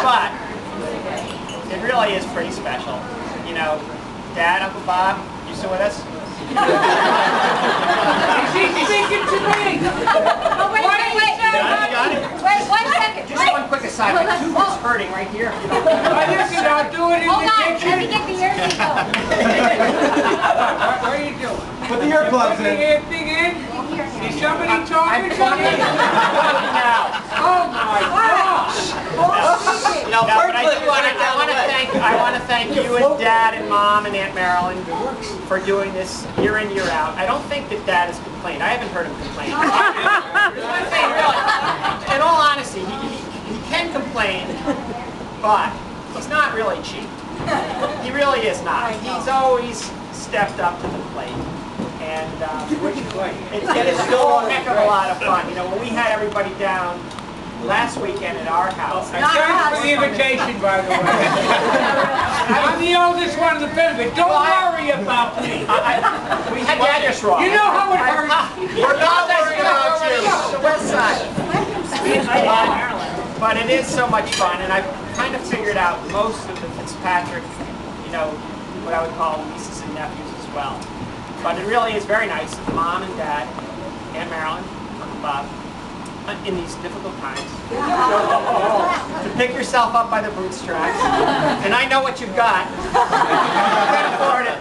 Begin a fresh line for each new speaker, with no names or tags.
But it really is pretty special. You know, Dad, Uncle Bob, you still with us?
He's speaking to me!
Oh, wait,
Got it?
Wait, 1 second.
Just one quick aside. My tooth is hurting right here.
Listen, I'll do it in
Hold
the
on,
kitchen.
let me get the earpiece out.
What are you doing?
Put the earplugs
Put the
in.
ear thing in? Is somebody talking to me?
Now.
Oh my gosh!
No, but I want to thank you and Dad and Mom and Aunt Marilyn for doing this year in, year out. I don't think that Dad has complained. I haven't heard him complain. In all honesty, he can complain, but he's not really cheap. He really is not. He's always stepped up to the plate. And it's still a heck of a lot of fun. You know, when we had everybody down last weekend at our house.
And thanks for the invitation, by the way. I'm the oldest one in the family. Don't worry about me.
We had that just wrong.
You know how it hurts.
We're not worried about you. It's the West Side. But it is so much fun, and I've kind of figured out most of the Fitzpatrick, you know, what I would call nieces and nephews as well. But it really is very nice of Mom and Dad, Aunt Marilyn, Uncle Bob, in these difficult times, to pick yourself up by the bootstraps. And I know what you've got. You can't afford it.